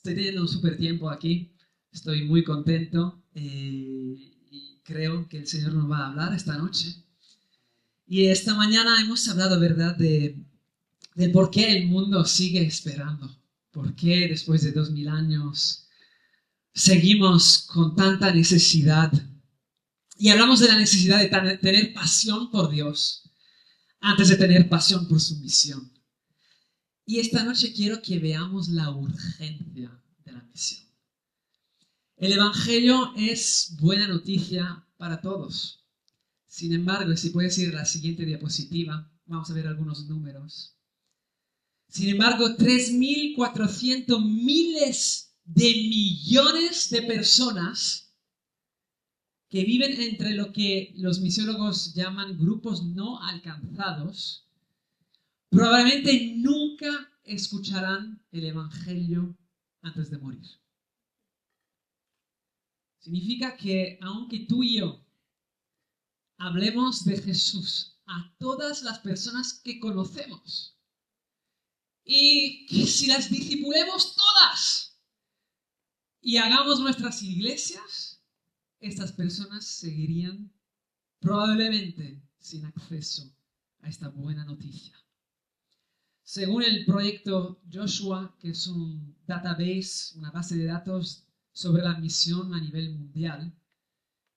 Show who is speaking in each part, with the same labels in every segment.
Speaker 1: Estoy teniendo un súper tiempo aquí, estoy muy contento y creo que el Señor nos va a hablar esta noche. Y esta mañana hemos hablado, ¿verdad?, de por qué el mundo sigue esperando, por qué después de 2000 años seguimos con tanta necesidad. Y hablamos de la necesidad de tener pasión por Dios antes de tener pasión por su misión. Y esta noche quiero que veamos la urgencia de la misión. El Evangelio es buena noticia para todos. Sin embargo, si puedes ir a la siguiente diapositiva, vamos a ver algunos números. Sin embargo, 3.400 miles de millones de personas que viven entre lo que los misiólogos llaman grupos no alcanzados, probablemente nunca escucharán el Evangelio antes de morir. Significa que aunque tú y yo hablemos de Jesús a todas las personas que conocemos y que si las discipulemos todas y hagamos nuestras iglesias, estas personas seguirían probablemente sin acceso a esta buena noticia. Según el proyecto Joshua, que es un database, una base de datos sobre la misión a nivel mundial,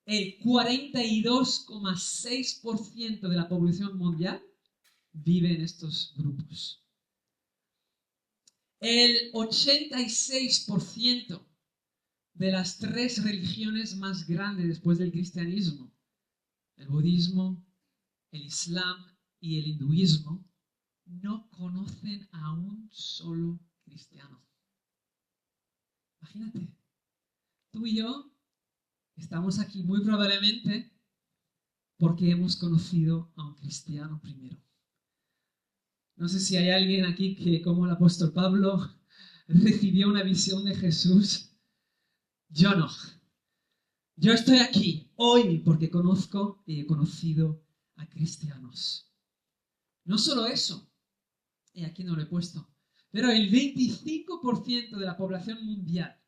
Speaker 1: el 42,6% de la población mundial vive en estos grupos. El 86% de las 3 religiones más grandes después del cristianismo, el budismo, el islam y el hinduismo, no conocen a un solo cristiano. Imagínate, tú y yo estamos aquí muy probablemente porque hemos conocido a un cristiano primero. No sé si hay alguien aquí que, como el apóstol Pablo, recibió una visión de Jesús. Yo no. Yo estoy aquí hoy porque conozco y he conocido a cristianos. No solo eso, y aquí no lo he puesto, pero el 25% de la población mundial,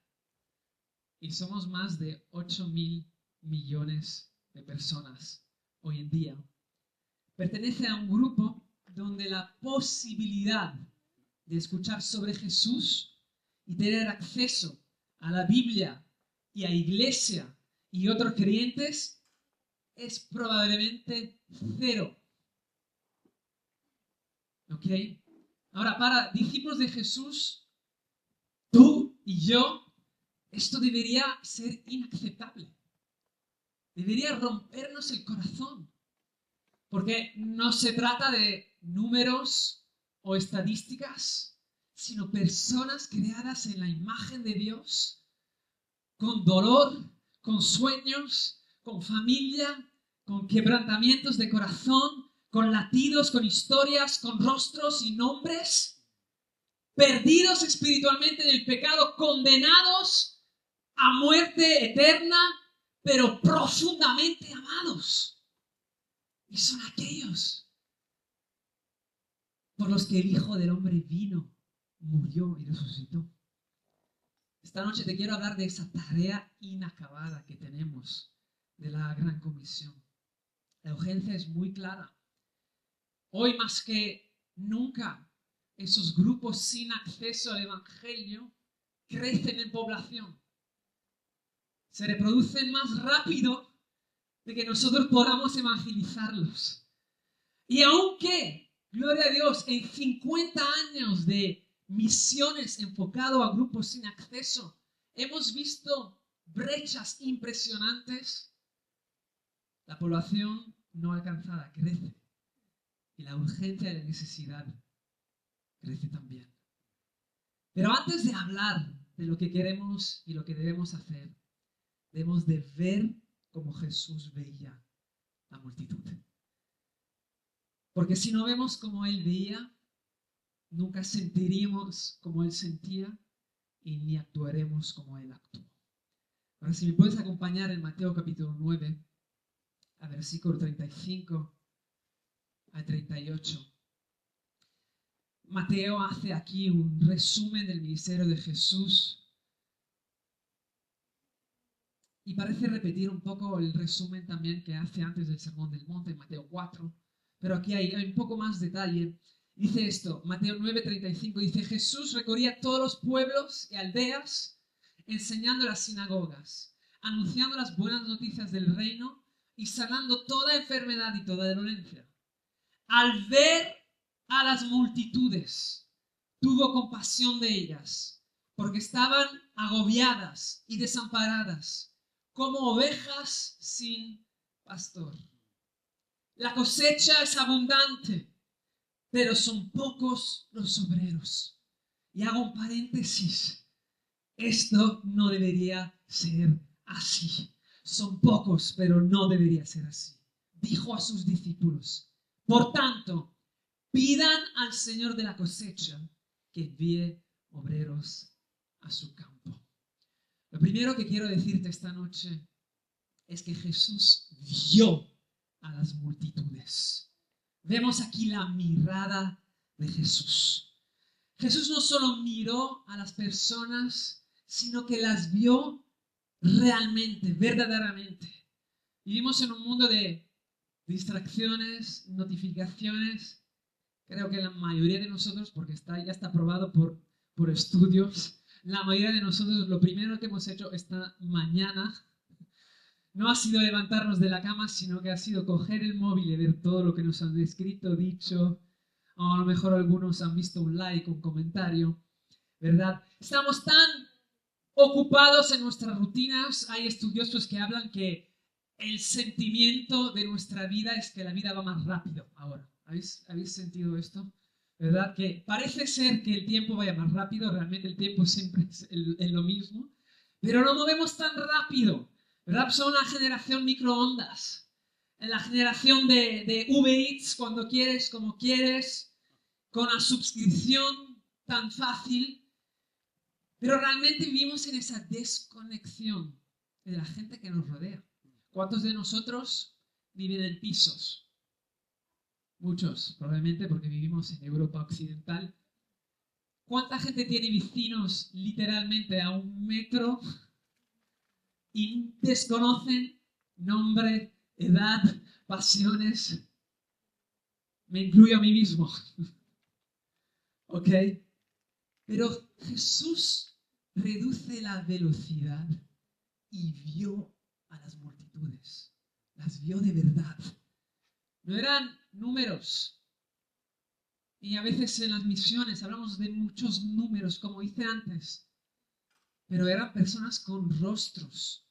Speaker 1: y somos más de 8.000 millones de personas hoy en día, pertenece a un grupo donde la posibilidad de escuchar sobre Jesús y tener acceso a la Biblia y a iglesia y otros creyentes es probablemente 0. ¿Ok? Ahora, para discípulos de Jesús, tú y yo, esto debería ser inaceptable. Debería rompernos el corazón. Porque no se trata de números o estadísticas, sino personas creadas en la imagen de Dios, con dolor, con sueños, con familia, con quebrantamientos de corazón, con latidos, con historias, con rostros y nombres, perdidos espiritualmente en el pecado, condenados a muerte eterna, pero profundamente amados. Y son aquellos por los que el Hijo del Hombre vino, murió y resucitó. Esta noche te quiero hablar de esa tarea inacabada que tenemos de la Gran Comisión. La urgencia es muy clara. Hoy más que nunca, esos grupos sin acceso al Evangelio crecen en población. Se reproducen más rápido de que nosotros podamos evangelizarlos. Y aunque, gloria a Dios, en 50 años de misiones enfocado a grupos sin acceso, hemos visto brechas impresionantes, la población no alcanzada crece y la urgencia y la necesidad crece también. Pero antes de hablar de lo que queremos y lo que debemos hacer, debemos de ver cómo Jesús veía la multitud. Porque si no vemos como Él veía, nunca sentiríamos como Él sentía y ni actuaremos como Él actuó. Ahora, si me puedes acompañar en Mateo capítulo 9, a versículo 35 a 38. Mateo hace aquí un resumen del ministerio de Jesús Y parece repetir un poco el resumen también que hace antes del Sermón del Monte, en Mateo 4. Pero aquí hay un poco más detalle. Dice esto, Mateo 9:35, dice, Jesús recorría todos los pueblos y aldeas, enseñando en las sinagogas, anunciando las buenas noticias del reino y sanando toda enfermedad y toda dolencia. Al ver a las multitudes, tuvo compasión de ellas, porque estaban agobiadas y desamparadas, como ovejas sin pastor. La cosecha es abundante, pero son pocos los obreros. Y hago un paréntesis. Esto no debería ser así. Son pocos, pero no debería ser así. Dijo a sus discípulos, por tanto, pidan al Señor de la cosecha que envíe obreros a su campo. Lo primero que quiero decirte esta noche es que Jesús vio a las multitudes. Vemos aquí la mirada de Jesús. Jesús no solo miró a las personas, sino que las vio realmente, verdaderamente. Vivimos en un mundo de distracciones, notificaciones. Creo que la mayoría de nosotros, porque ya está probado por estudios, la mayoría de nosotros lo primero que hemos hecho esta mañana no ha sido levantarnos de la cama, sino que ha sido coger el móvil y ver todo lo que nos han escrito, dicho, o a lo mejor algunos han visto un like, un comentario, ¿verdad? Estamos tan ocupados en nuestras rutinas. Hay estudiosos que hablan que el sentimiento de nuestra vida es que la vida va más rápido ahora. ¿Habéis sentido esto? ¿Verdad? Que parece ser que el tiempo vaya más rápido, realmente el tiempo siempre es lo mismo, pero no movemos tan rápido, ¿verdad? Son la generación microondas, la generación de Uber Eats, cuando quieres, como quieres, con la suscripción tan fácil, pero realmente vivimos en esa desconexión de la gente que nos rodea. ¿Cuántos de nosotros viven en pisos? Muchos, probablemente porque vivimos en Europa Occidental. ¿Cuánta gente tiene vecinos literalmente a 1 metro y desconocen nombre, edad, pasiones? Me incluyo a mí mismo. ¿Ok? Pero Jesús reduce la velocidad y vio a las multitudes. Las vio de verdad. No eran números. Y a veces en las misiones hablamos de muchos números, como hice antes. Pero eran personas con rostros.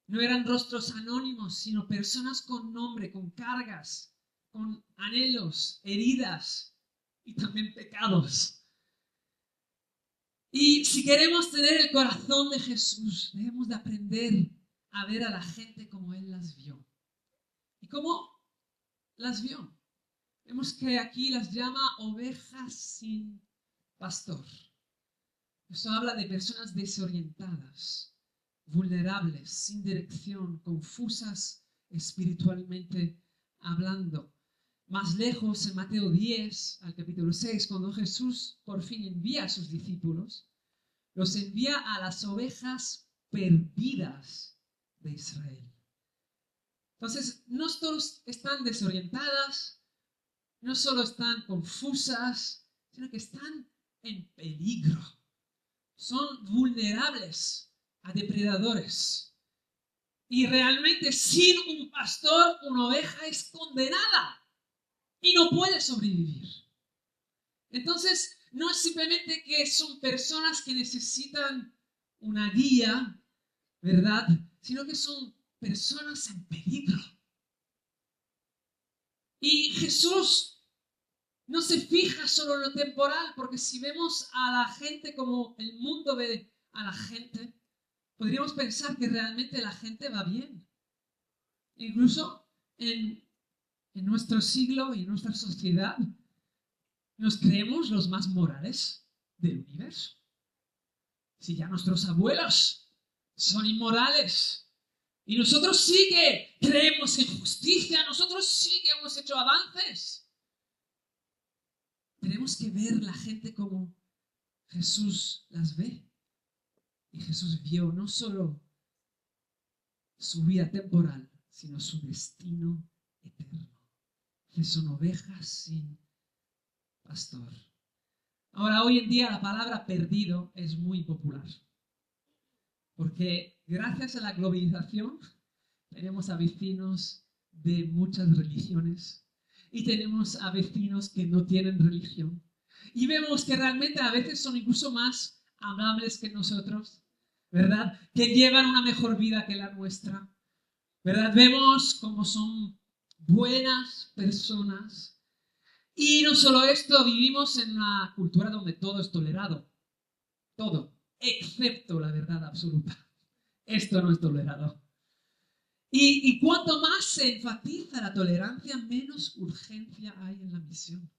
Speaker 1: No eran rostros anónimos, sino personas con nombre, con cargas, con anhelos, heridas y también pecados. Y si queremos tener el corazón de Jesús, debemos de aprender a ver a la gente como Él las vio. ¿Y cómo las vio? Vemos que aquí las llama ovejas sin pastor. Esto habla de personas desorientadas, vulnerables, sin dirección, confusas espiritualmente hablando. Más lejos, en Mateo 10, al capítulo 6, cuando Jesús por fin envía a sus discípulos, los envía a las ovejas perdidas de Israel. Entonces, no todos están desorientadas, no solo están confusas, sino que están en peligro. Son vulnerables a depredadores. Y realmente sin un pastor, una oveja es condenada y no puede sobrevivir. Entonces, no es simplemente que son personas que necesitan una guía, ¿verdad? Sino que son personas en peligro. Y Jesús no se fija solo en lo temporal, porque si vemos a la gente como el mundo ve a la gente, podríamos pensar que realmente la gente va bien. Incluso en nuestro siglo y en nuestra sociedad, nos creemos los más morales del universo. Si ya nuestros abuelos son inmorales y nosotros sí que creemos en justicia, nosotros sí que hemos hecho avances. Tenemos que ver la gente como Jesús las ve. Y Jesús vio no solo su vida temporal, sino su destino eterno. Que son ovejas sin pastor. Ahora, hoy en día la palabra perdido es muy popular, porque gracias a la globalización tenemos a vecinos de muchas religiones y tenemos a vecinos que no tienen religión. Y vemos que realmente a veces son incluso más amables que nosotros, ¿verdad? Que llevan una mejor vida que la nuestra, ¿verdad? Vemos cómo son buenas personas. Y no solo esto, vivimos en una cultura donde todo es tolerado. Todo, excepto la verdad absoluta. Esto no es tolerado. Y cuanto más se enfatiza la tolerancia, menos urgencia hay en la misión.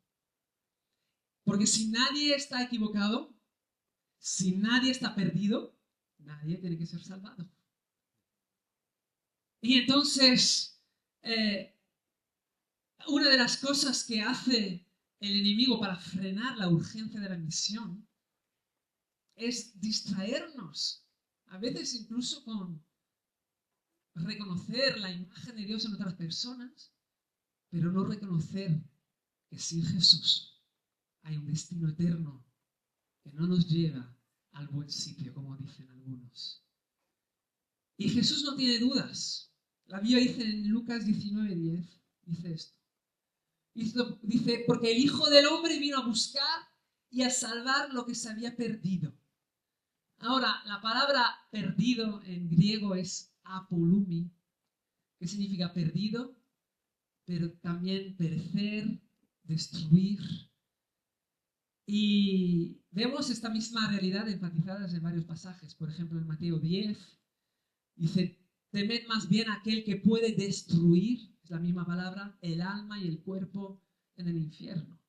Speaker 1: Porque si nadie está equivocado, si nadie está perdido, nadie tiene que ser salvado. Y entonces, una de las cosas que hace el enemigo para frenar la urgencia de la misión es distraernos, a veces incluso con reconocer la imagen de Dios en otras personas, pero no reconocer que sin Jesús hay un destino eterno que no nos lleva al buen sitio, como dicen algunos. Y Jesús no tiene dudas. La Biblia dice en Lucas 19:10, dice esto. Dice, porque el Hijo del Hombre vino a buscar y a salvar lo que se había perdido. Ahora, la palabra perdido en griego es apolumi, que significa perdido, pero también perecer, destruir. Y vemos esta misma realidad enfatizada en varios pasajes. Por ejemplo, en Mateo 10, dice, temed más bien a aquel que puede destruir, es la misma palabra, el alma y el cuerpo en el infierno.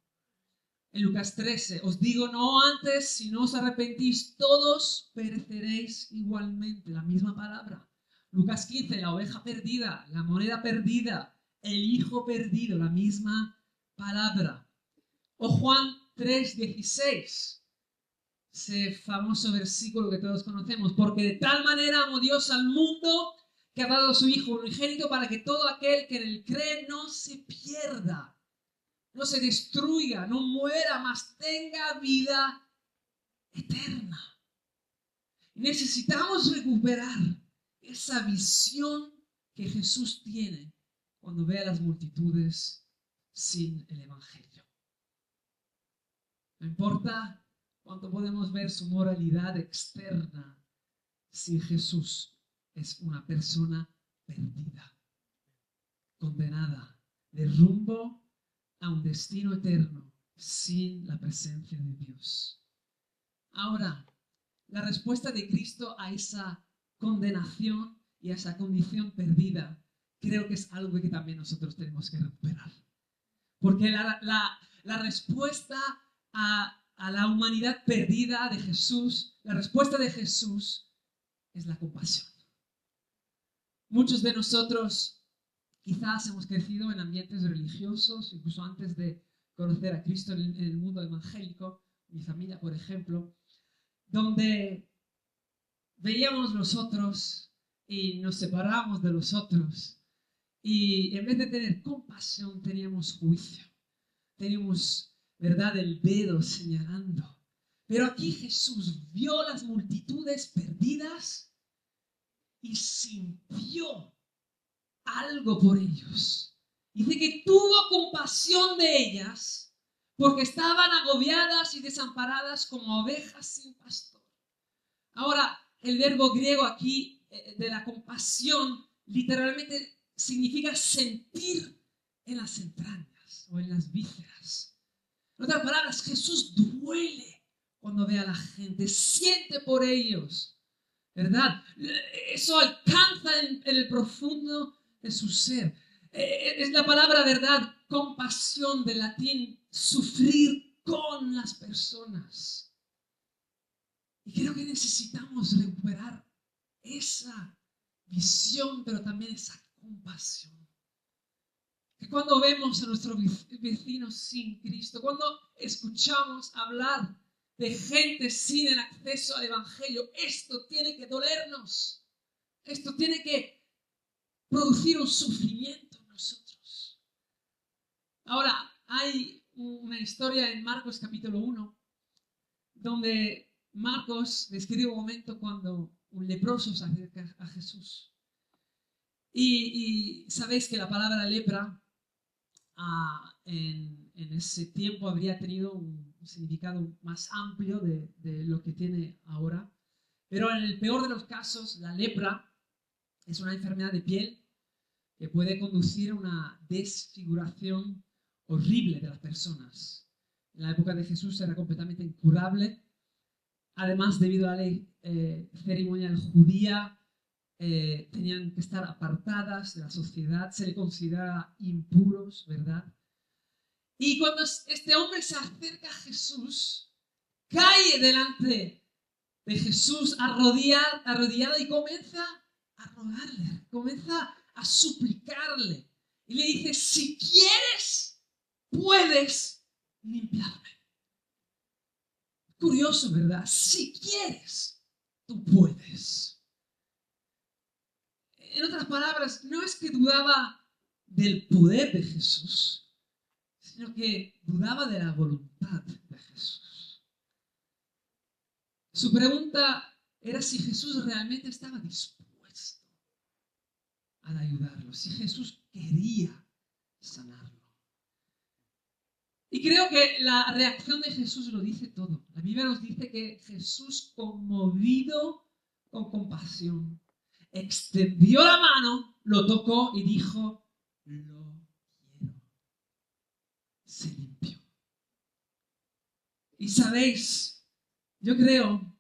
Speaker 1: En Lucas 13, os digo no antes, si no os arrepentís, todos pereceréis igualmente, la misma palabra. Lucas 15, la oveja perdida, la moneda perdida, el hijo perdido, la misma palabra. O Juan 3:16, ese famoso versículo que todos conocemos, porque de tal manera amó Dios al mundo que ha dado a su Hijo unigénito para que todo aquel que en él cree no se pierda, no se destruya, no muera, mas tenga vida eterna. Necesitamos recuperar esa visión que Jesús tiene cuando ve a las multitudes sin el Evangelio. No importa cuánto podemos ver su moralidad externa, sin Jesús es una persona perdida, condenada, de rumbo a un destino eterno sin la presencia de Dios. Ahora, la respuesta de Cristo a esa condenación y a esa condición perdida creo que es algo que también nosotros tenemos que recuperar. Porque la respuesta a la humanidad perdida de Jesús, la respuesta de Jesús es la compasión. Muchos de nosotros quizás hemos crecido en ambientes religiosos, incluso antes de conocer a Cristo en el mundo evangélico, mi familia, por ejemplo, donde veíamos los otros y nos separábamos de los otros. Y en vez de tener compasión, teníamos juicio. Teníamos, ¿verdad?, el dedo señalando. Pero aquí Jesús vio las multitudes perdidas y sintió algo por ellos. Dice que tuvo compasión de ellas porque estaban agobiadas y desamparadas como ovejas sin pastor. Ahora, el verbo griego aquí de la compasión literalmente significa sentir en las entrañas o en las vísceras. En otras palabras, Jesús duele cuando ve a la gente, siente por ellos, ¿verdad? Eso alcanza en el profundo de su ser. Es la palabra, ¿verdad? Compasión, del latín, sufrir con las personas. Y creo que necesitamos recuperar esa visión, pero también esa compasión. Que cuando vemos a nuestros vecinos sin Cristo, cuando escuchamos hablar de gente sin el acceso al Evangelio, esto tiene que dolernos. Esto tiene que producir un sufrimiento en nosotros. Ahora, hay una historia en Marcos capítulo 1, donde Marcos describe un momento cuando un leproso se acerca a Jesús. Y sabéis que la palabra lepra en ese tiempo habría tenido un significado más amplio de lo que tiene ahora. Pero en el peor de los casos, la lepra es una enfermedad de piel que puede conducir a una desfiguración horrible de las personas. En la época de Jesús era completamente incurable. Además, debido a la ley ceremonial judía, tenían que estar apartadas de la sociedad, se le consideraba impuros, ¿verdad? Y cuando este hombre se acerca a Jesús, cae delante de Jesús arrodillado y comienza a rogarle, comienza a suplicarle. Y le dice, si quieres, puedes limpiarme. Curioso, ¿verdad? Si quieres, tú puedes. En otras palabras, no es que dudaba del poder de Jesús, sino que dudaba de la voluntad de Jesús. Su pregunta era si Jesús realmente estaba dispuesto a ayudarlo, si Jesús quería sanarlo. Y creo que la reacción de Jesús lo dice todo. La Biblia nos dice que Jesús, conmovido con compasión, extendió la mano, lo tocó y dijo, lo quiero. Se limpió. Y sabéis, yo creo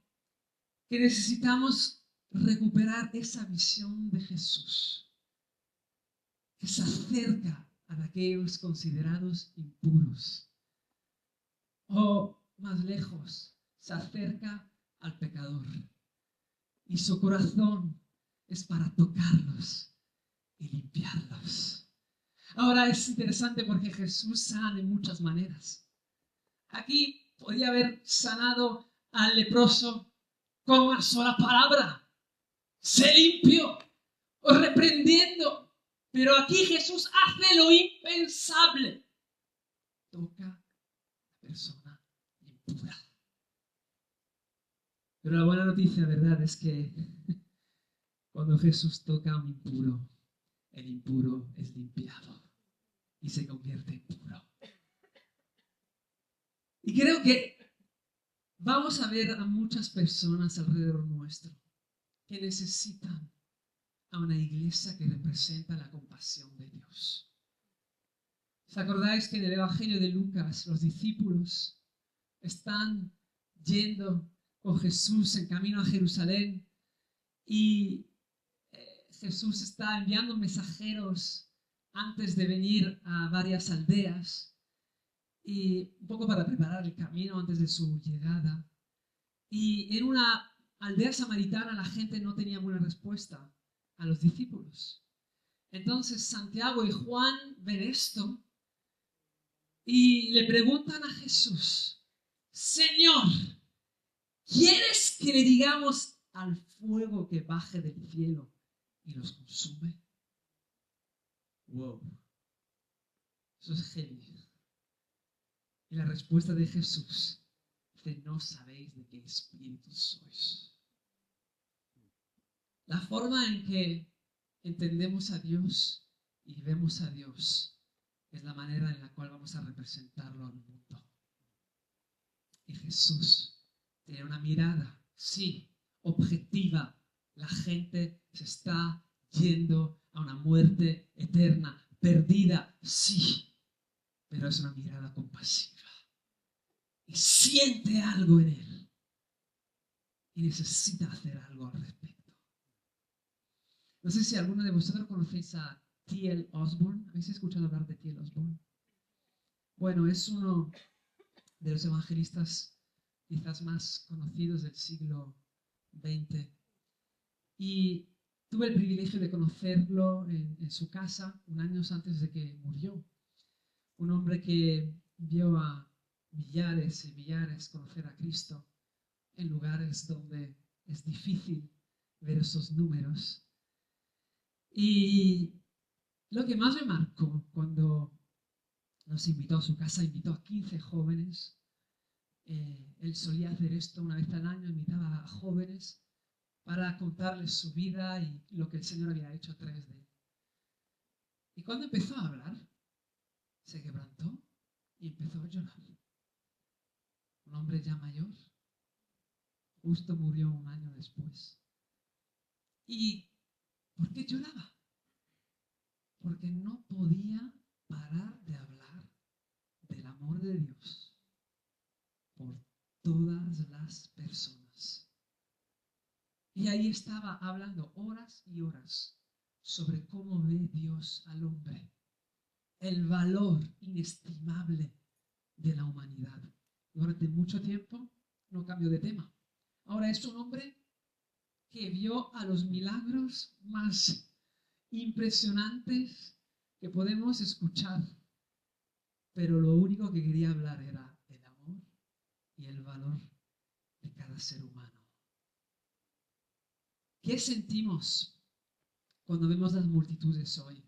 Speaker 1: que necesitamos recuperar esa visión de Jesús, que se acerca a aquellos considerados impuros. O más lejos, se acerca al pecador. Y su corazón es para tocarlos y limpiarlos. Ahora es interesante porque Jesús sana de muchas maneras. Aquí podría haber sanado al leproso con una sola palabra. Se limpió o reprendiendo. Pero aquí Jesús hace lo impensable. Toca a la persona impura. Pero la buena noticia, ¿verdad?, es que cuando Jesús toca a un impuro, el impuro es limpiado y se convierte en puro. Y creo que vamos a ver a muchas personas alrededor nuestro que necesitan a una iglesia que representa la compasión de Dios. ¿Os acordáis que en el Evangelio de Lucas los discípulos están yendo con Jesús en camino a Jerusalén y Jesús está enviando mensajeros antes de venir a varias aldeas y un poco para preparar el camino antes de su llegada? Y en una aldea samaritana la gente no tenía buena respuesta a los discípulos. Entonces Santiago y Juan ven esto y le preguntan a Jesús, Señor, ¿quieres que le digamos al fuego que baje del cielo y los consume? Wow, eso es heavy. Y la respuesta de Jesús dice, no sabéis de qué espíritu sois. La forma en que entendemos a Dios y vemos a Dios es la manera en la cual vamos a representarlo al mundo. Y Jesús tiene una mirada, sí, objetiva. La gente se está yendo a una muerte eterna, perdida, sí, pero es una mirada compasiva. Y siente algo en él. Y necesita hacer algo al respecto. No sé si alguno de vosotros conocéis a T.L. Osborne. ¿Habéis escuchado hablar de T.L. Osborne? Bueno, es uno de los evangelistas quizás más conocidos del siglo XX. Y tuve el privilegio de conocerlo en su casa un año antes de que murió. Un hombre que vio a millares y millares conocer a Cristo en lugares donde es difícil ver esos números. Y lo que más me marcó cuando nos invitó a su casa, invitó a 15 jóvenes. Él solía hacer esto una vez al año, invitaba a jóvenes para contarles su vida y lo que el Señor había hecho a través de él. Y cuando empezó a hablar, se quebrantó y empezó a llorar. Un hombre ya mayor, justo murió un año después. ¿Y por qué lloraba? Porque no podía parar de hablar del amor de Dios por todas las personas. Y ahí estaba hablando horas y horas sobre cómo ve Dios al hombre, el valor inestimable de la humanidad. Durante mucho tiempo no cambió de tema. Ahora es un hombre que vio a los milagros más impresionantes que podemos escuchar, pero lo único que quería hablar era el amor y el valor de cada ser humano. ¿Qué sentimos cuando vemos las multitudes hoy?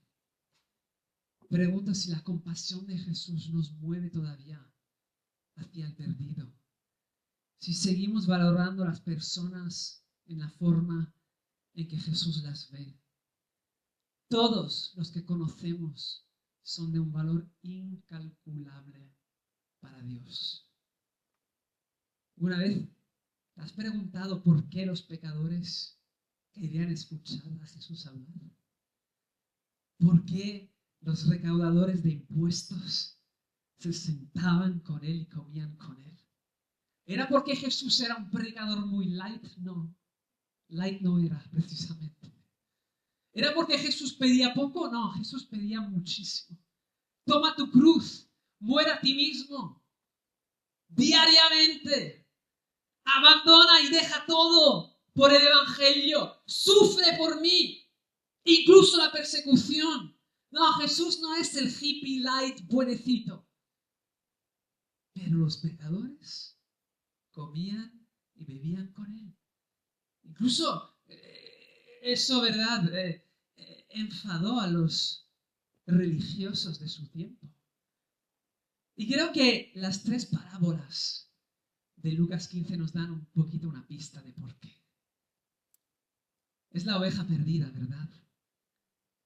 Speaker 1: Pregunto si la compasión de Jesús nos mueve todavía hacia el perdido. Si seguimos valorando a las personas en la forma en que Jesús las ve. Todos los que conocemos son de un valor incalculable para Dios. ¿Una vez te has preguntado por qué los pecadores querían escuchar a Jesús hablar? ¿Por qué los recaudadores de impuestos se sentaban con él y comían con él? ¿Era porque Jesús era un predicador muy light? No, light no era precisamente. ¿Era porque Jesús pedía poco? No, Jesús pedía muchísimo. Toma tu cruz, muere a ti mismo, diariamente. Abandona y deja todo por el Evangelio. Sufre por mí, incluso la persecución. No, Jesús no es el hippie light buenecito. Pero los pecadores comían y bebían con él. Incluso eso, ¿verdad? Enfadó a los religiosos de su tiempo. Y creo que las 3 parábolas de Lucas 15 nos dan un poquito una pista de por qué. Es la oveja perdida, ¿verdad?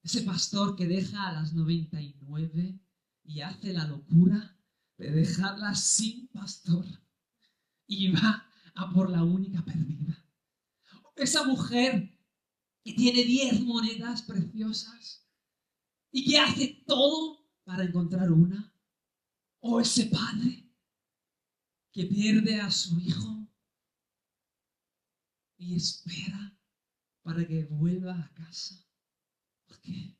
Speaker 1: Ese pastor que deja a las 99 y hace la locura de dejarlas sin pastor y va a por la única perdida. Esa mujer que tiene 10 monedas preciosas y que hace todo para encontrar una. O ese padre que pierde a su hijo y espera para que vuelva a casa. ¿Por qué?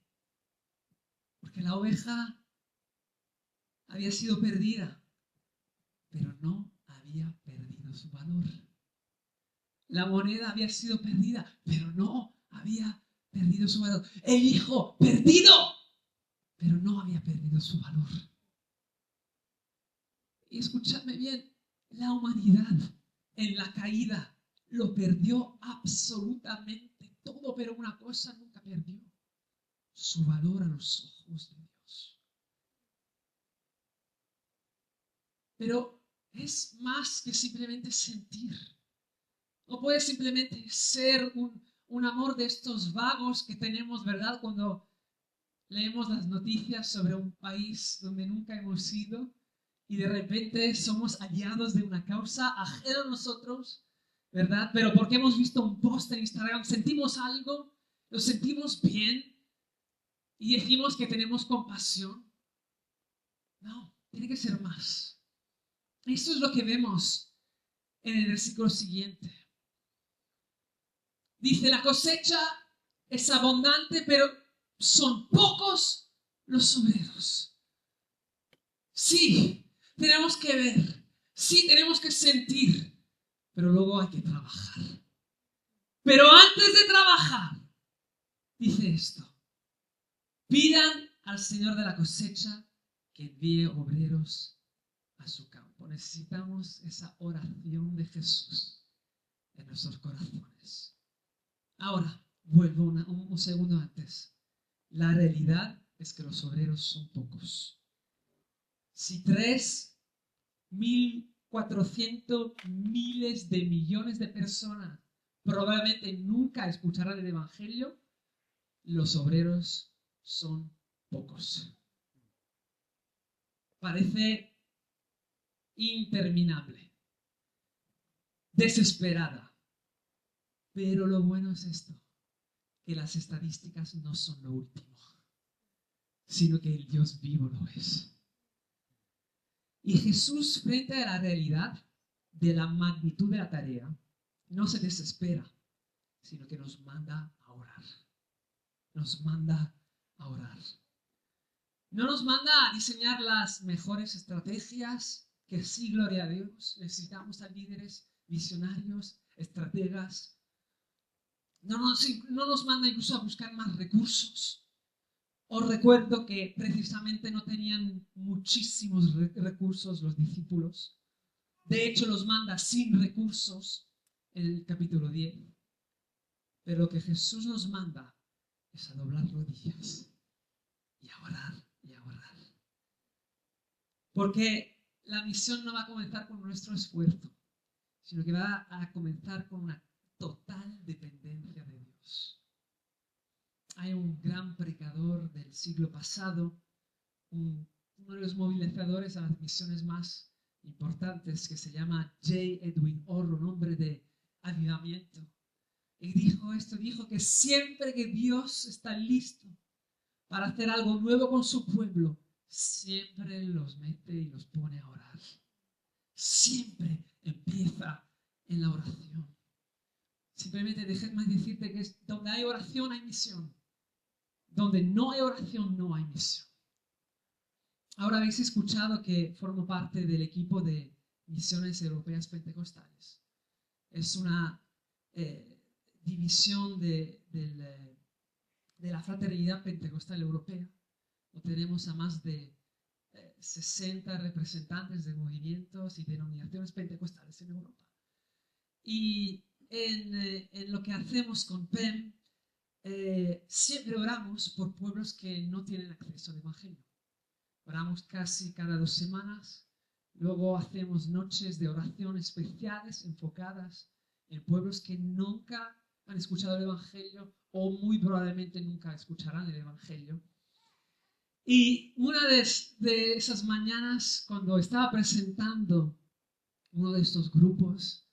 Speaker 1: Porque la oveja había sido perdida, pero no había perdido su valor. La moneda había sido perdida, pero no había perdido su valor. El hijo perdido, pero no había perdido su valor. Y escuchadme bien, la humanidad en la caída lo perdió absolutamente todo, pero una cosa nunca perdió: su valor a los ojos de Dios. Pero es más que simplemente sentir. No puede simplemente ser un amor de estos vagos que tenemos, ¿verdad? Cuando leemos las noticias sobre un país donde nunca hemos ido y de repente somos aliados de una causa ajena a nosotros, ¿verdad? Pero porque hemos visto un post en Instagram, sentimos algo, lo sentimos bien y decimos que tenemos compasión. No, tiene que ser más. Eso es lo que vemos en el versículo siguiente. Dice, la cosecha es abundante, pero son pocos los obreros. Sí, tenemos que ver, sí, tenemos que sentir, pero luego hay que trabajar. Pero antes de trabajar, dice esto: pidan al Señor de la cosecha que envíe obreros a su campo. Necesitamos esa oración de Jesús en nuestros corazones. Ahora, vuelvo un segundo antes. La realidad es que los obreros son pocos. Si 3.400 miles de millones de personas probablemente nunca escucharán el Evangelio, los obreros son pocos. Parece interminable, desesperada. Pero lo bueno es esto, que las estadísticas no son lo último, sino que el Dios vivo lo es. Y Jesús, frente a la realidad de la magnitud de la tarea, no se desespera, sino que nos manda a orar. Nos manda a orar. No nos manda a diseñar las mejores estrategias, que sí, gloria a Dios, necesitamos a líderes, visionarios, estrategas. No nos manda incluso a buscar más recursos. Os recuerdo que precisamente no tenían muchísimos recursos los discípulos. De hecho, los manda sin recursos en el capítulo 10. Pero lo que Jesús nos manda es a doblar rodillas y a orar y a orar. Porque la misión no va a comenzar con nuestro esfuerzo, sino que va a comenzar con una total dependencia de Dios. Hay un gran predicador del siglo pasado, uno de los movilizadores a las misiones más importantes, que se llama J. Edwin Orr, un hombre de avivamiento. Y dijo que siempre que Dios está listo para hacer algo nuevo con su pueblo, siempre los mete y los pone a orar. Siempre empieza en la oración. Simplemente déjame decirte que donde hay oración hay misión. Donde no hay oración no hay misión. Ahora habéis escuchado que formo parte del equipo de Misiones Europeas Pentecostales. Es una división de la Fraternidad Pentecostal Europea. Tenemos a más de 60 representantes de movimientos y denominaciones pentecostales en Europa. Y en lo que hacemos con PEM, siempre oramos por pueblos que no tienen acceso al Evangelio. Oramos casi cada 2 semanas. Luego hacemos noches de oración especiales enfocadas en pueblos que nunca han escuchado el Evangelio o muy probablemente nunca escucharán el Evangelio. Y una de esas mañanas, cuando estaba presentando uno de estos grupos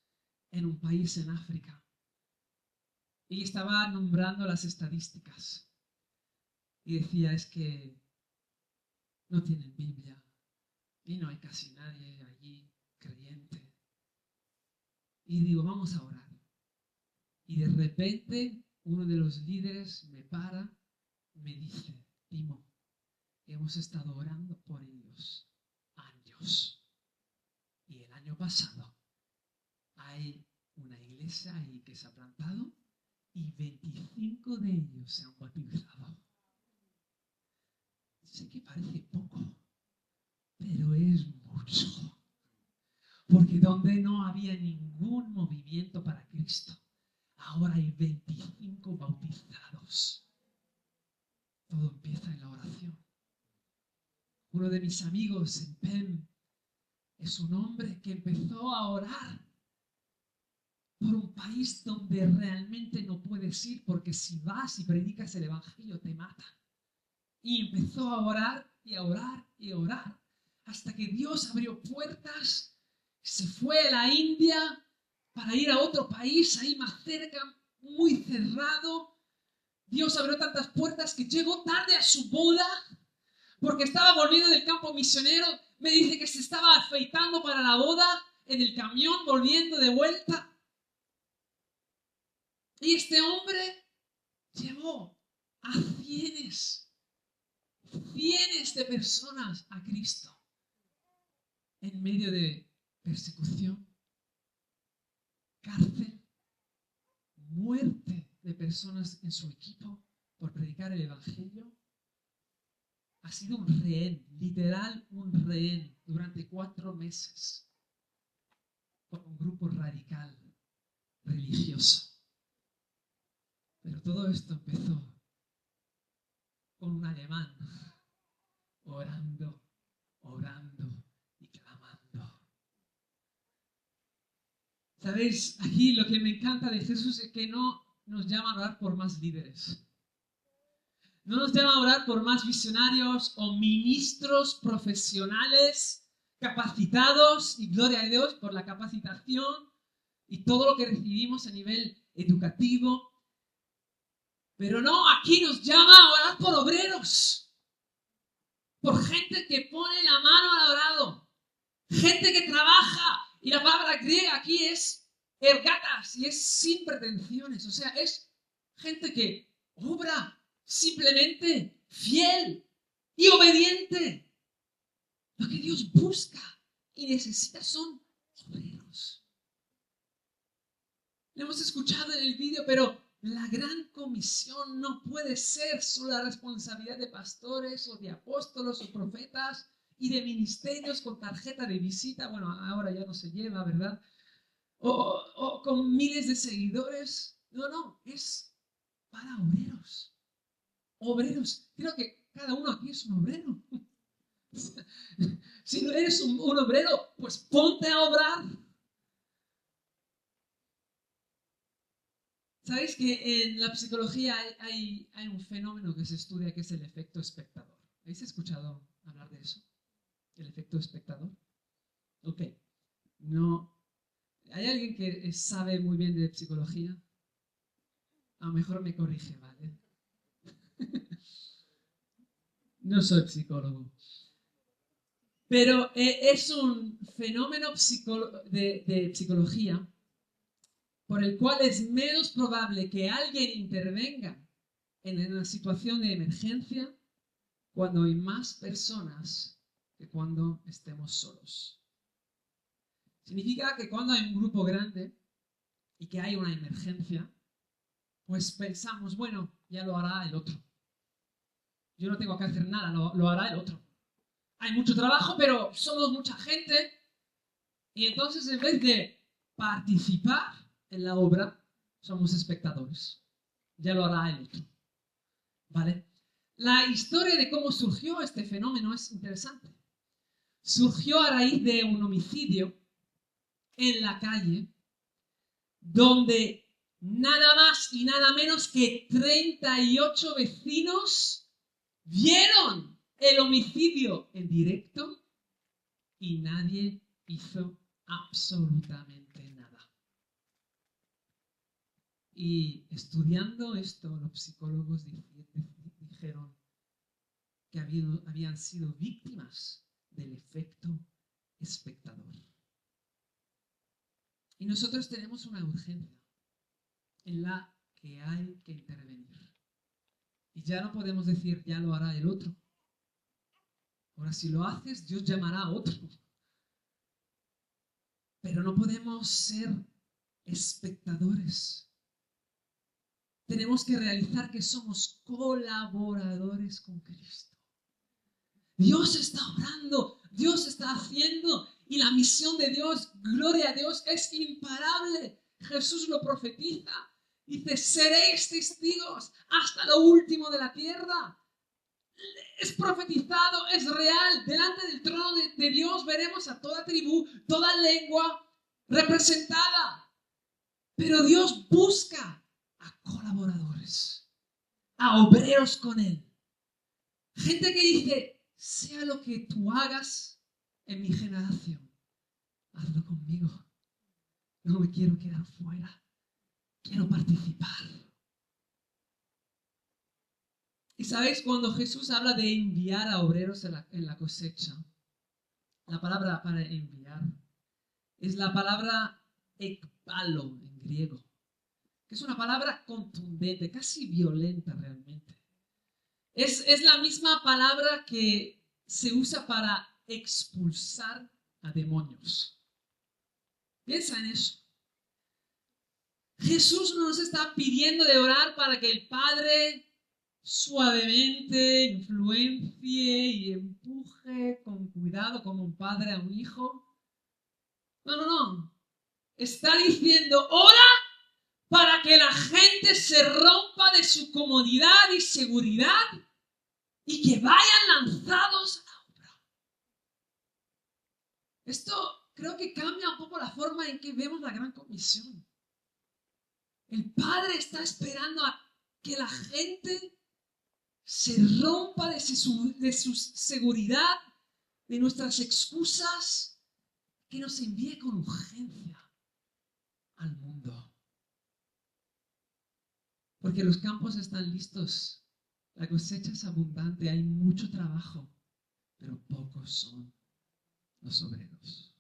Speaker 1: en un país en África, y estaba nombrando las estadísticas, y decía, es que no tienen Biblia, y no hay casi nadie allí creyente. Y digo, vamos a orar. Y de repente, uno de los líderes me para, me dice, Timo, hemos estado orando por ellos años. Y el año pasado hay una iglesia ahí que se ha plantado y 25 de ellos se han bautizado. Sé que parece poco, pero es mucho. Porque donde no había ningún movimiento para Cristo, ahora hay 25 bautizados. Todo empieza en la oración. Uno de mis amigos en PEM es un hombre que empezó a orar por un país donde realmente no puedes ir, porque si vas y predicas el Evangelio te matan. Y empezó a orar y a orar y a orar hasta que Dios abrió puertas. Se fue a la India para ir a otro país ahí más cerca, muy cerrado. Dios abrió tantas puertas que llegó tarde a su boda porque estaba volviendo del campo misionero. Me dice que se estaba afeitando para la boda en el camión, volviendo de vuelta. Y este hombre llevó a cientos de personas a Cristo en medio de persecución, cárcel, muerte de personas en su equipo por predicar el Evangelio. Ha sido un rehén, literal un rehén, durante 4 meses por un grupo radical religioso. Pero todo esto empezó con un alemán orando, orando y clamando. ¿Sabéis? Aquí lo que me encanta de Jesús es que no nos llama a orar por más líderes. No nos llama a orar por más visionarios o ministros profesionales capacitados, y gloria a Dios por la capacitación y todo lo que recibimos a nivel educativo. Pero no, aquí nos llama a orar por obreros, por gente que pone la mano al arado, gente que trabaja. Y la palabra griega aquí es ergatas y es sin pretensiones. O sea, es gente que obra simplemente fiel y obediente. Lo que Dios busca y necesita son obreros. Lo hemos escuchado en el vídeo, pero la gran comisión no puede ser solo la responsabilidad de pastores o de apóstolos o profetas y de ministerios con tarjeta de visita. Bueno, ahora ya no se lleva, ¿verdad? O con miles de seguidores. No, es para obreros. Obreros. Creo que cada uno aquí es un obrero. Si no eres un obrero, pues ponte a obrar. ¿Sabéis que en la psicología hay un fenómeno que se estudia que es el efecto espectador? ¿Habéis escuchado hablar de eso? ¿El efecto espectador? Ok. No. ¿Hay alguien que sabe muy bien de psicología? A lo mejor me corrige, ¿vale? No soy psicólogo. Pero es un fenómeno de psicología por el cual es menos probable que alguien intervenga en una situación de emergencia cuando hay más personas que cuando estemos solos. Significa que cuando hay un grupo grande y que hay una emergencia, pues pensamos, bueno, ya lo hará el otro. Yo no tengo que hacer nada, lo hará el otro. Hay mucho trabajo, pero somos mucha gente y entonces en vez de participar en la obra, somos espectadores. Ya lo hará el otro. ¿Vale? La historia de cómo surgió este fenómeno es interesante. Surgió a raíz de un homicidio en la calle donde nada más y nada menos que 38 vecinos vieron el homicidio en directo y nadie hizo absolutamente nada. Y estudiando esto, los psicólogos dijeron que habían sido víctimas del efecto espectador. Y nosotros tenemos una urgencia en la que hay que intervenir. Y ya no podemos decir, ya lo hará el otro. Ahora, si lo haces, Dios llamará a otro. Pero no podemos ser espectadores. Tenemos que realizar que somos colaboradores con Cristo. Dios está obrando, Dios está haciendo, y la misión de Dios, gloria a Dios, es imparable. Jesús lo profetiza. Dice, seréis testigos hasta lo último de la tierra. Es profetizado, es real. Delante del trono de Dios veremos a toda tribu, toda lengua representada. Pero Dios busca a colaboradores, a obreros con Él. Gente que dice, sea lo que tú hagas en mi generación, hazlo conmigo. No me quiero quedar fuera. Quiero participar. Y sabéis, cuando Jesús habla de enviar a obreros en la cosecha, la palabra para enviar es la palabra ekpalo en griego, que es una palabra contundente, casi violenta realmente. Es la misma palabra que se usa para expulsar a demonios. Piensa en eso. Jesús no nos está pidiendo de orar para que el Padre suavemente influencie y empuje con cuidado como un padre a un hijo. No. Está diciendo, ora para que la gente se rompa de su comodidad y seguridad y que vayan lanzados a la obra. Esto creo que cambia un poco la forma en que vemos la gran comisión. El Padre está esperando a que la gente se rompa de su seguridad, de nuestras excusas, que nos envíe con urgencia al mundo. Porque los campos están listos, la cosecha es abundante, hay mucho trabajo, pero pocos son los obreros.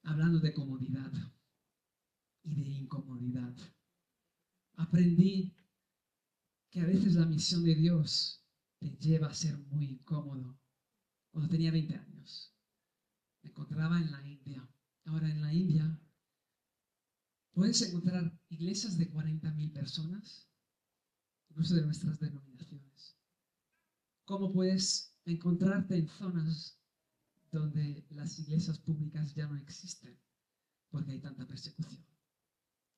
Speaker 1: Hablando de comodidad y de incomodidad, aprendí que a veces la misión de Dios te lleva a ser muy incómodo. Cuando tenía 20 años, me encontraba en la India. Ahora en la India puedes encontrar iglesias de 40.000 personas, incluso de nuestras denominaciones. ¿Cómo puedes encontrarte en zonas donde las iglesias públicas ya no existen porque hay tanta persecución?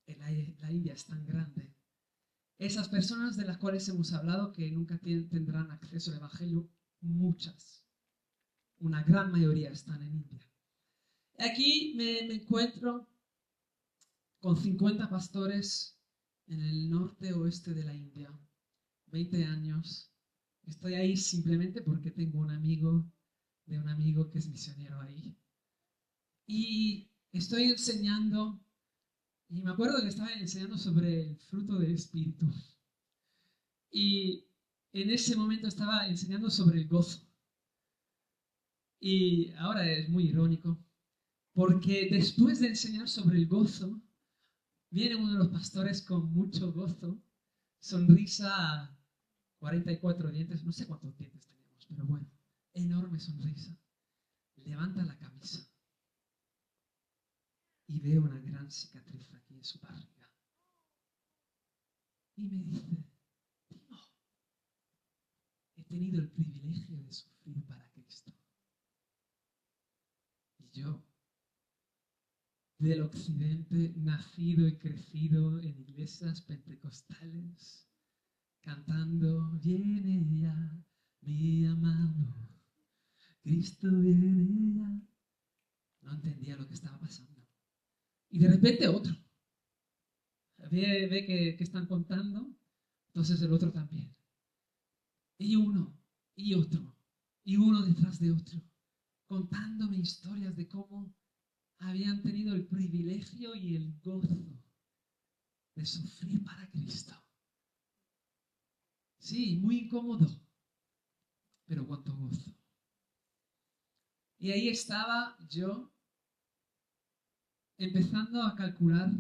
Speaker 1: La India es tan grande. Esas personas de las cuales hemos hablado que nunca tendrán acceso al Evangelio, muchas, una gran mayoría están en India. Aquí me encuentro con 50 pastores en el norte oeste de la India, 20 años. Estoy ahí simplemente porque tengo un amigo de un amigo que es misionero ahí. Y estoy enseñando, y me acuerdo que estaba enseñando sobre el fruto del Espíritu. Y en ese momento estaba enseñando sobre el gozo. Y ahora es muy irónico, porque después de enseñar sobre el gozo, viene uno de los pastores con mucho gozo, sonrisa, 44 dientes, no sé cuántos dientes tenemos, pero bueno, enorme sonrisa. Levanta la camisa y veo una gran cicatriz aquí en su barriga. Y me dice, Timo, he tenido el privilegio de sufrir para Cristo. Y yo, del occidente, nacido y crecido en iglesias pentecostales, cantando, viene ya mi amado, Cristo viene ya. No entendía lo que estaba pasando. Y de repente otro. Ve que están contando, entonces el otro también. Y uno, y otro, y uno detrás de otro, contándome historias de cómo habían tenido el privilegio y el gozo de sufrir para Cristo. Sí, muy incómodo, pero cuánto gozo. Y ahí estaba yo empezando a calcular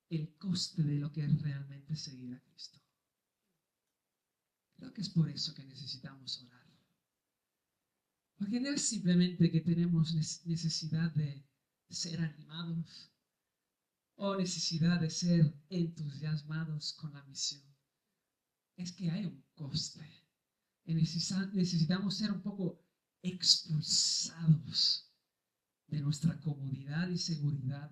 Speaker 1: el coste de lo que es realmente seguir a Cristo. Creo que es por eso que necesitamos orar. Porque no es simplemente que tenemos necesidad de ser animados o necesidad de ser entusiasmados con la misión. Es que hay un coste. Y necesitamos ser un poco expulsados de nuestra comodidad y seguridad,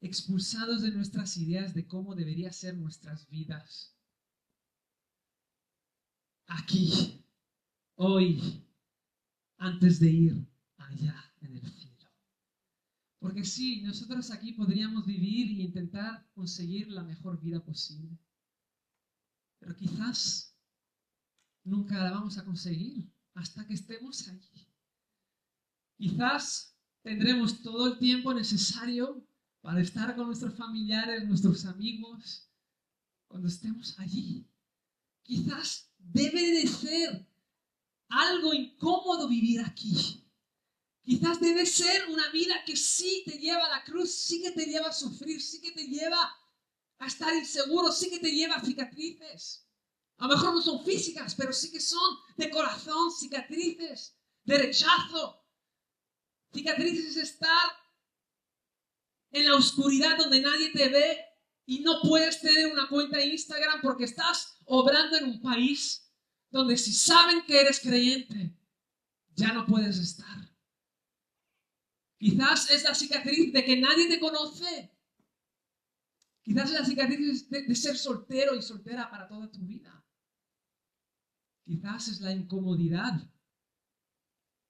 Speaker 1: expulsados de nuestras ideas de cómo deberían ser nuestras vidas. Aquí, hoy, antes de ir allá en el cielo. Porque sí, nosotros aquí podríamos vivir e intentar conseguir la mejor vida posible. Pero quizás nunca la vamos a conseguir hasta que estemos allí. Quizás tendremos todo el tiempo necesario para estar con nuestros familiares, nuestros amigos, cuando estemos allí. Quizás debe de ser algo incómodo vivir aquí. Quizás debe ser una vida que sí te lleva a la cruz, sí que te lleva a sufrir, sí que te lleva a estar inseguro, sí que te lleva a cicatrices. A lo mejor no son físicas, pero sí que son de corazón, cicatrices de rechazo. Cicatrices es estar en la oscuridad donde nadie te ve y no puedes tener una cuenta de Instagram porque estás obrando en un país donde si saben que eres creyente, ya no puedes estar. Quizás es la cicatriz de que nadie te conoce. Quizás es la cicatriz de ser soltero y soltera para toda tu vida. Quizás es la incomodidad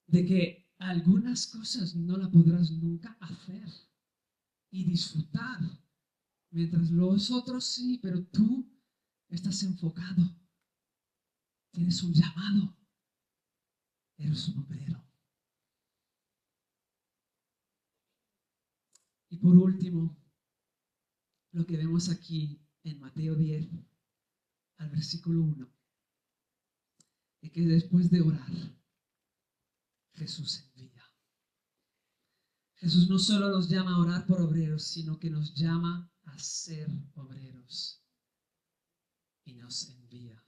Speaker 1: de que algunas cosas no las podrás nunca hacer y disfrutar, mientras los otros sí, pero tú estás enfocado. Tienes un llamado. Eres un obrero. Y por último, lo que vemos aquí en Mateo 10, al versículo 1, es que después de orar, Jesús envía. Jesús no solo nos llama a orar por obreros, sino que nos llama a ser obreros y nos envía.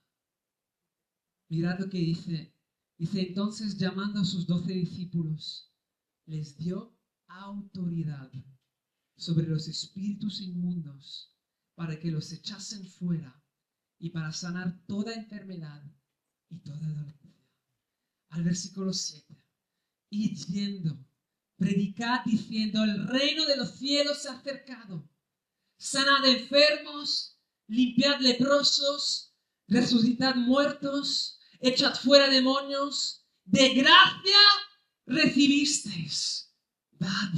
Speaker 1: Mirad lo que dice. Dice, entonces llamando a sus 12 discípulos, les dio autoridad sobre los espíritus inmundos para que los echasen fuera y para sanar toda enfermedad y toda dolencia. Al versículo 7. Id yendo, predicad diciendo, el reino de los cielos se ha acercado. Sanad enfermos, limpiad leprosos, resucitad muertos, echad fuera demonios. De gracia recibisteis, dad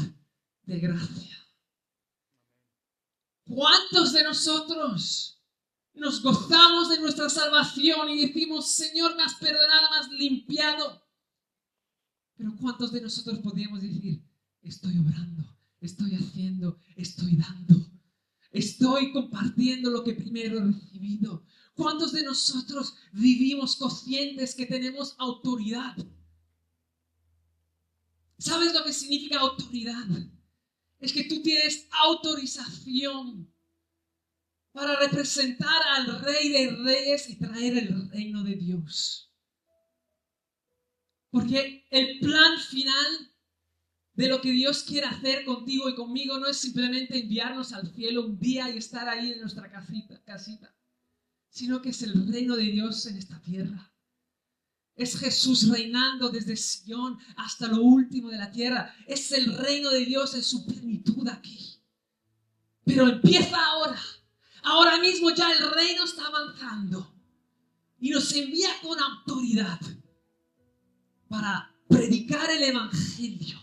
Speaker 1: de gracia. ¿Cuántos de nosotros nos gozamos de nuestra salvación y decimos, Señor, me has perdonado, me has limpiado? Pero ¿cuántos de nosotros podríamos decir, estoy obrando, estoy haciendo, estoy dando, estoy compartiendo lo que primero he recibido? ¿Cuántos de nosotros vivimos conscientes que tenemos autoridad? ¿Sabes lo que significa autoridad? Es que tú tienes autorización para representar al Rey de Reyes y traer el reino de Dios. Porque el plan final de lo que Dios quiere hacer contigo y conmigo no es simplemente enviarnos al cielo un día y estar ahí en nuestra casita, sino que es el reino de Dios en esta tierra. Es Jesús reinando desde Sion hasta lo último de la tierra. Es el reino de Dios en su plenitud aquí. Pero empieza ahora. Ahora mismo ya el reino está avanzando. Y nos envía con autoridad para predicar el evangelio.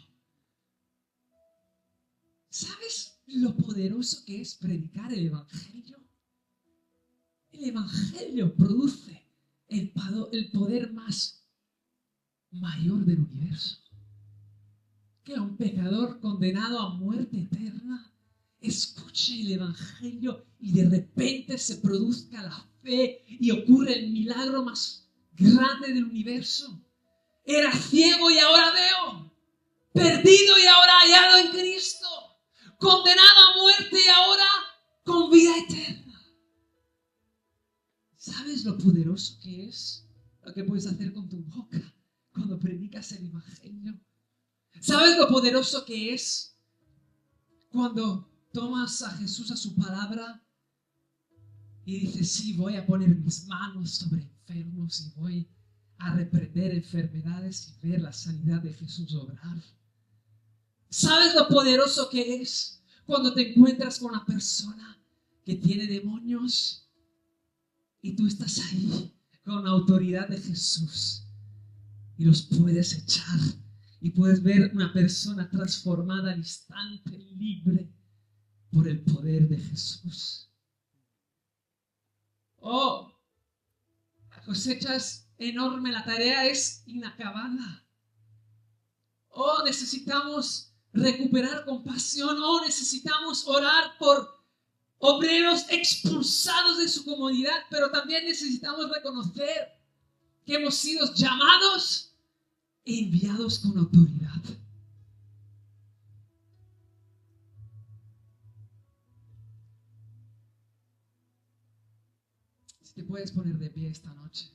Speaker 1: ¿Sabes lo poderoso que es predicar el evangelio? El evangelio produce el poder más mayor del universo. Que un pecador condenado a muerte eterna escuche el evangelio y de repente se produzca la fe y ocurre el milagro más grande del universo. Era ciego y ahora veo, perdido y ahora hallado en Cristo, condenado a muerte y ahora con vida eterna. ¿Sabes lo poderoso que es lo que puedes hacer con tu boca cuando predicas el evangelio? ¿Sabes lo poderoso que es cuando tomas a Jesús a su palabra y dices, sí, voy a poner mis manos sobre enfermos y voy a reprender enfermedades y ver la sanidad de Jesús obrar? ¿Sabes lo poderoso que es cuando te encuentras con una persona que tiene demonios y tú estás ahí con la autoridad de Jesús y los puedes echar y puedes ver una persona transformada al instante, libre por el poder de Jesús? Oh, la cosecha es enorme, la tarea es inacabada. Oh, necesitamos recuperar compasión. Oh, necesitamos orar por obreros expulsados de su comodidad, pero también necesitamos reconocer que hemos sido llamados e enviados con autoridad. Si te puedes poner de pie esta noche.